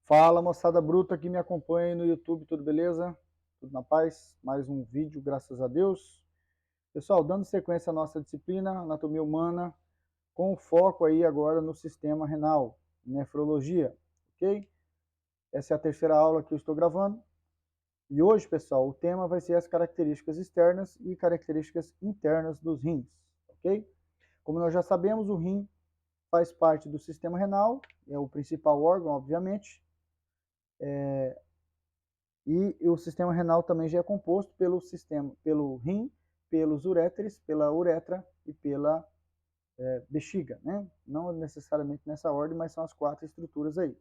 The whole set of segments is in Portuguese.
Fala, moçada bruta que me acompanha aí no YouTube, tudo beleza? Tudo na paz? Mais um vídeo, graças a Deus. Pessoal, dando sequência à nossa disciplina, anatomia humana, com foco aí agora no sistema renal, nefrologia, ok? Essa é a terceira aula que eu estou gravando. E hoje, pessoal, o tema vai ser as características externas e características internas dos rins, ok? Como nós já sabemos, o rim faz parte do sistema renal, é o principal órgão, obviamente, e o sistema renal também já é composto pelo rim, pelos uréteres, pela uretra e pela bexiga, né? Não necessariamente nessa ordem, mas são as quatro estruturas aí.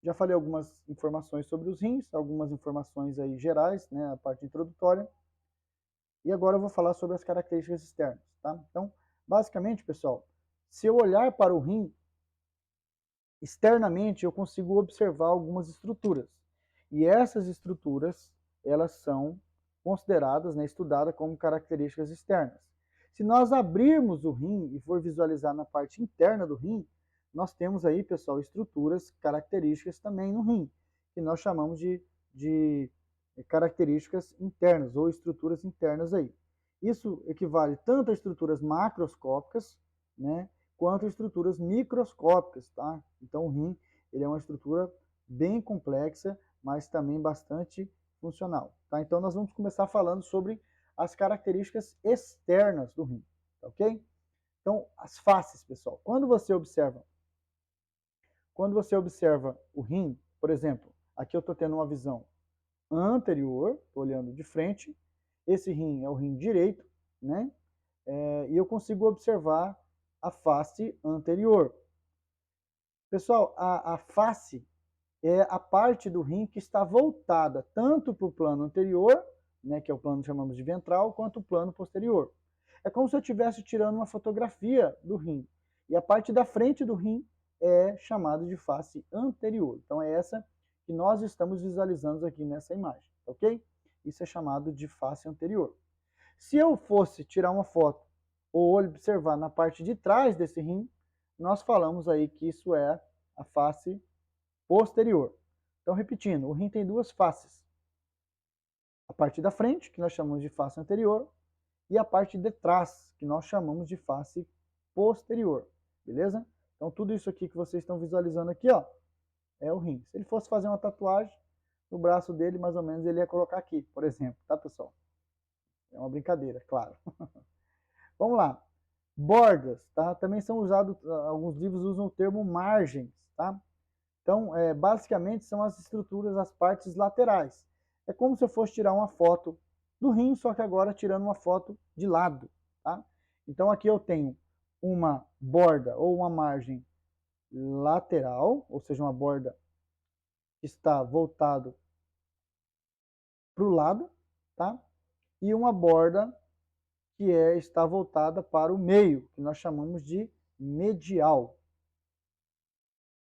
Já falei algumas informações sobre os rins, algumas informações aí gerais, né, a parte introdutória. E agora eu vou falar sobre as características externas, tá? Então, basicamente, pessoal, se eu olhar para o rim, externamente eu consigo observar algumas estruturas. E essas estruturas, elas são consideradas, né, estudadas como características externas. Se nós abrirmos o rim e for visualizar na parte interna do rim, nós temos aí, pessoal, estruturas características também no rim, que nós chamamos de características internas ou estruturas internas aí. Isso equivale tanto a estruturas macroscópicas, né, quanto a estruturas microscópicas, tá? Então o rim, ele é uma estrutura bem complexa, mas também bastante funcional, tá? Então nós vamos começar falando sobre as características externas do rim, tá ok? Então, as faces, pessoal. Quando você observa o rim, por exemplo, aqui eu estou tendo uma visão anterior, estou olhando de frente, esse rim é o rim direito, né? E eu consigo observar a face anterior. Pessoal, a face é a parte do rim que está voltada tanto para o plano anterior, né, que é o plano que chamamos de ventral, quanto o plano posterior. É como se eu estivesse tirando uma fotografia do rim. E a parte da frente do rim é chamada de face anterior. Então é essa que nós estamos visualizando aqui nessa imagem, ok? Isso é chamado de face anterior. Se eu fosse tirar uma foto ou observar na parte de trás desse rim, nós falamos aí que isso é a face posterior. Então, repetindo, o rim tem duas faces. A parte da frente, que nós chamamos de face anterior, e a parte de trás, que nós chamamos de face posterior. Beleza? Então, tudo isso aqui que vocês estão visualizando aqui, ó, é o rim. Se ele fosse fazer uma tatuagem no braço dele, mais ou menos, ele ia colocar aqui, por exemplo, tá, pessoal? É uma brincadeira, claro. Vamos lá. Bordas, tá? Também são usados, alguns livros usam o termo margens, tá? Então, basicamente são as estruturas, as partes laterais. É como se eu fosse tirar uma foto do rim, só que agora tirando uma foto de lado, tá? Então aqui eu tenho uma borda ou uma margem lateral, ou seja, uma borda que está voltado para o lado, tá? E uma borda que está voltada para o meio, que nós chamamos de medial.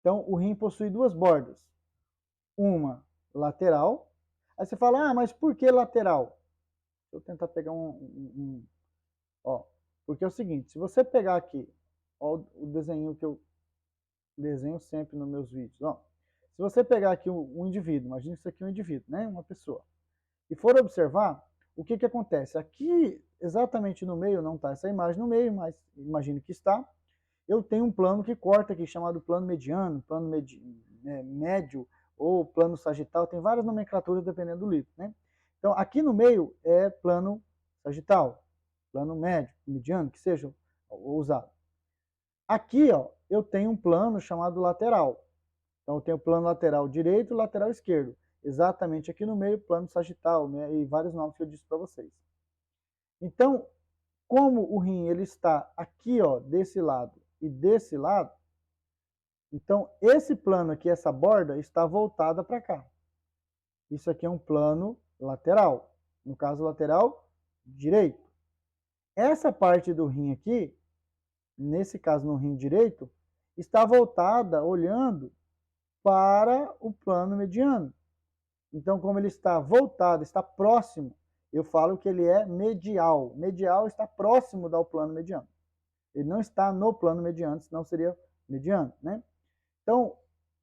Então, o rim possui duas bordas, uma lateral. Aí você fala, mas por que lateral? Deixa eu tentar pegar ó, porque é o seguinte, se você pegar aqui, ó, o desenho que eu desenho sempre nos meus vídeos, ó. Se você pegar aqui um indivíduo, imagina isso aqui é um indivíduo, né, uma pessoa, e for observar, o que que acontece? Aqui, exatamente no meio, não está essa imagem no meio, mas imagine que está, eu tenho um plano que corta aqui, chamado plano mediano, médio, ou plano sagital, tem várias nomenclaturas dependendo do livro, né? Então, aqui no meio é plano sagital, plano médio, mediano, que seja usado. Aqui, ó, eu tenho um plano chamado lateral. Então, eu tenho o plano lateral direito e lateral esquerdo. Exatamente aqui no meio, plano sagital, né, e vários nomes que eu disse para vocês. Então, como o rim ele está aqui, ó, desse lado e desse lado, então esse plano aqui, essa borda, está voltada para cá. Isso aqui é um plano lateral. No caso, lateral direito. Essa parte do rim aqui, nesse caso no rim direito, está voltada, olhando para o plano mediano. Então, como ele está voltado, está próximo, eu falo que ele é medial. Medial está próximo do plano mediano. Ele não está no plano mediano, senão seria mediano, né? Então,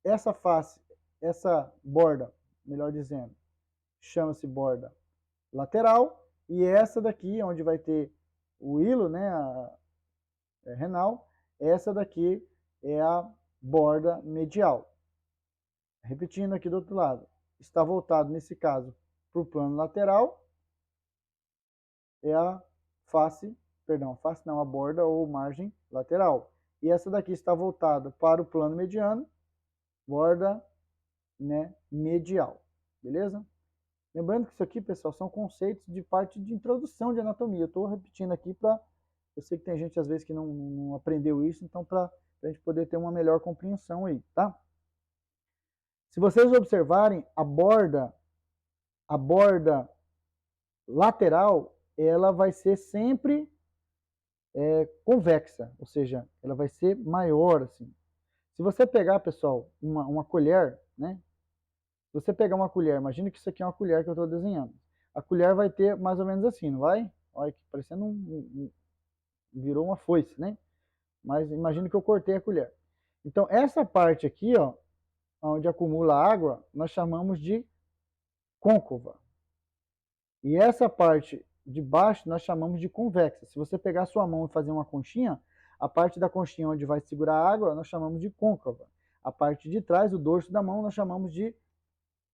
essa face essa borda, melhor dizendo, chama-se borda lateral, e essa daqui, onde vai ter o hilo, né, renal, essa daqui é a borda medial. Repetindo aqui do outro lado, está voltado, nesse caso, para o plano lateral, é a face não, a borda ou margem lateral. E essa daqui está voltada para o plano mediano, borda, né, medial, beleza? Lembrando que isso aqui, pessoal, são conceitos de parte de introdução de anatomia. Eu estou repetindo aqui para... Eu sei que tem gente, às vezes, que não aprendeu isso, então para a gente poder ter uma melhor compreensão aí, tá? Se vocês observarem, a borda lateral, ela vai ser sempre convexa, ou seja, ela vai ser maior, assim. Se você pegar, pessoal, uma colher, né? Se você pegar uma colher, imagina que isso aqui é uma colher que eu estou desenhando. A colher vai ter mais ou menos assim, não vai? Olha, parecendo virou uma foice, né? Mas imagina que eu cortei a colher. Então, essa parte aqui, ó, onde acumula água, nós chamamos de côncava. E essa parte de baixo nós chamamos de convexa. Se você pegar a sua mão e fazer uma conchinha, a parte da conchinha onde vai segurar a água, nós chamamos de côncava. A parte de trás, o dorso da mão, nós chamamos de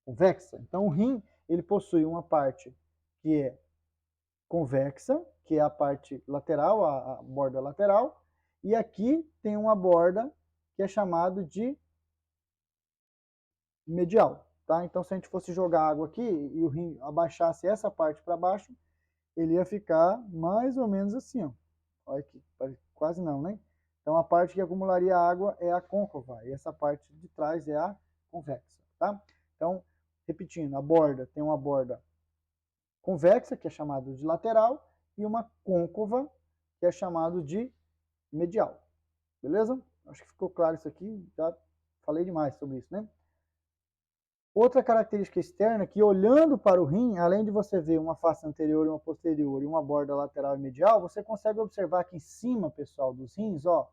convexa. Então, o rim, ele possui uma parte que é convexa, que é a parte lateral, a borda lateral, e aqui tem uma borda que é chamada de medial, tá? Então, se a gente fosse jogar água aqui e o rim abaixasse essa parte para baixo, ele ia ficar mais ou menos assim, ó. Olha aqui, quase não, né? Então, a parte que acumularia água é a côncava, e essa parte de trás é a convexa, tá? Então, repetindo, a borda tem uma borda convexa, que é chamada de lateral, e uma côncava, que é chamado de medial. Beleza? Acho que ficou claro isso aqui, já falei demais sobre isso, né? Outra característica externa que, olhando para o rim, além de você ver uma face anterior e uma posterior e uma borda lateral e medial, você consegue observar aqui em cima, pessoal, dos rins, ó,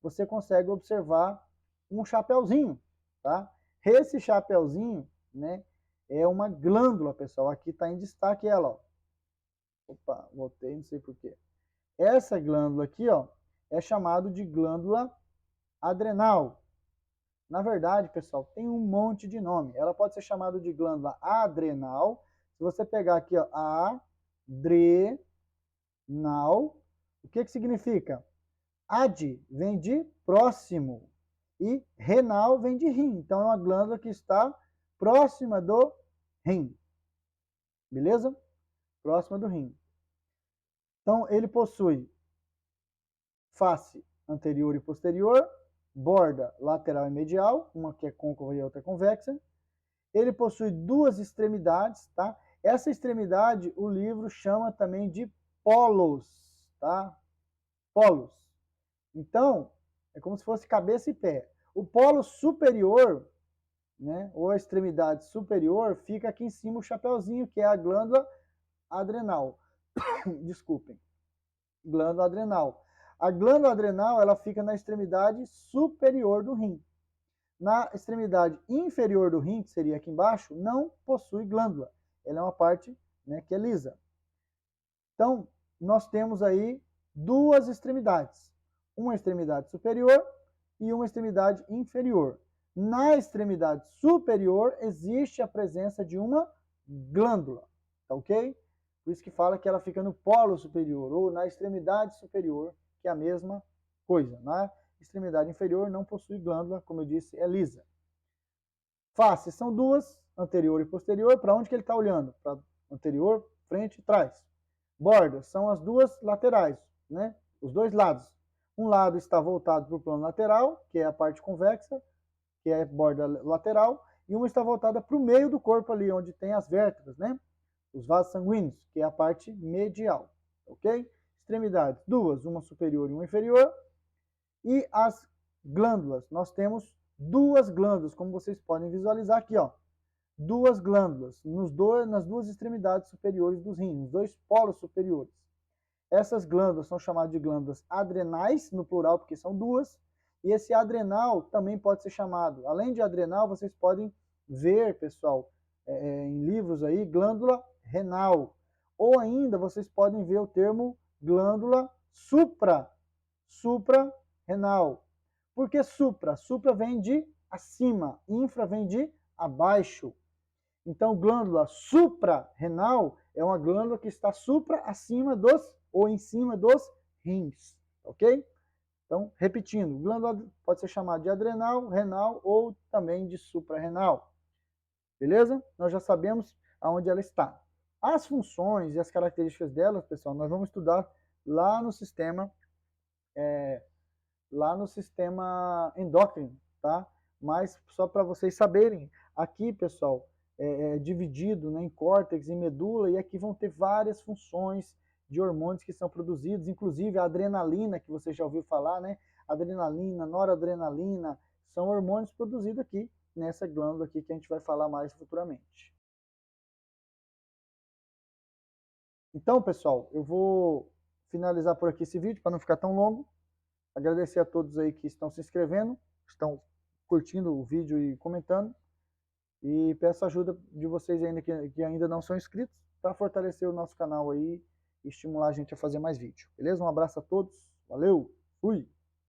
você consegue observar um chapeuzinho, tá? Esse chapeuzinho, né, é uma glândula, pessoal. Aqui está em destaque ela, ó. Opa, voltei, não sei porquê. Essa glândula aqui, ó, é chamada de glândula adrenal. Na verdade, pessoal, tem um monte de nome. Ela pode ser chamada de glândula adrenal. Se você pegar aqui, ó, adrenal, o que significa? Ad vem de próximo e renal vem de rim. Então, é uma glândula que está próxima do rim. Beleza? Próxima do rim. Então, ele possui face anterior e posterior, borda lateral e medial, uma que é côncava e outra convexa. Ele possui duas extremidades, tá? Essa extremidade o livro chama também de polos, tá? Polos. Então, é como se fosse cabeça e pé. O polo superior, né, ou a extremidade superior, fica aqui em cima o chapeuzinho, que é a glândula adrenal. Desculpem. Glândula adrenal. A glândula adrenal, ela fica na extremidade superior do rim. Na extremidade inferior do rim, que seria aqui embaixo, não possui glândula. Ela é uma parte, né, que é lisa. Então, nós temos aí duas extremidades. Uma extremidade superior e uma extremidade inferior. Na extremidade superior existe a presença de uma glândula, tá ok? Por isso que fala que ela fica no polo superior ou na extremidade superior, que é a mesma coisa. Na extremidade inferior não possui glândula, como eu disse, é lisa. Faces são duas, anterior e posterior. Para onde que ele está olhando? Para anterior, frente e trás. Bordas são as duas laterais, né? Os dois lados. Um lado está voltado para o plano lateral, que é a parte convexa, que é a borda lateral, e uma está voltada para o meio do corpo ali, onde tem as vértebras, né? Os vasos sanguíneos, que é a parte medial, ok? Extremidades, duas, uma superior e uma inferior. E as glândulas, nós temos duas glândulas, como vocês podem visualizar aqui, ó. Duas glândulas nas duas extremidades superiores dos rins, nos dois polos superiores. Essas glândulas são chamadas de glândulas adrenais, no plural, porque são duas, E esse adrenal também pode ser chamado, além de adrenal, vocês podem ver, pessoal, em livros aí, glândula renal. Ou ainda vocês podem ver o termo glândula suprarrenal. Por que supra? Supra vem de acima, infra vem de abaixo. Então, glândula suprarrenal é uma glândula que está acima dos, ou em cima dos rins, ok? Então, repetindo, glândula pode ser chamada de adrenal, renal ou também de suprarrenal. Beleza? Nós já sabemos aonde ela está. As funções e as características dela, pessoal, nós vamos estudar lá no sistema endócrino, tá? Mas só para vocês saberem, aqui, pessoal, é dividido, né, em córtex e medula, e aqui vão ter várias funções de hormônios que são produzidos, inclusive a adrenalina, que você já ouviu falar, né? Adrenalina, noradrenalina, são hormônios produzidos aqui, nessa glândula aqui que a gente vai falar mais futuramente. Então, pessoal, eu vou finalizar por aqui esse vídeo, para não ficar tão longo. Agradecer a todos aí que estão se inscrevendo, estão curtindo o vídeo e comentando. E peço a ajuda de vocês ainda que ainda não são inscritos, para fortalecer o nosso canal aí e estimular a gente a fazer mais vídeo. Beleza? Um abraço a todos. Valeu! Fui!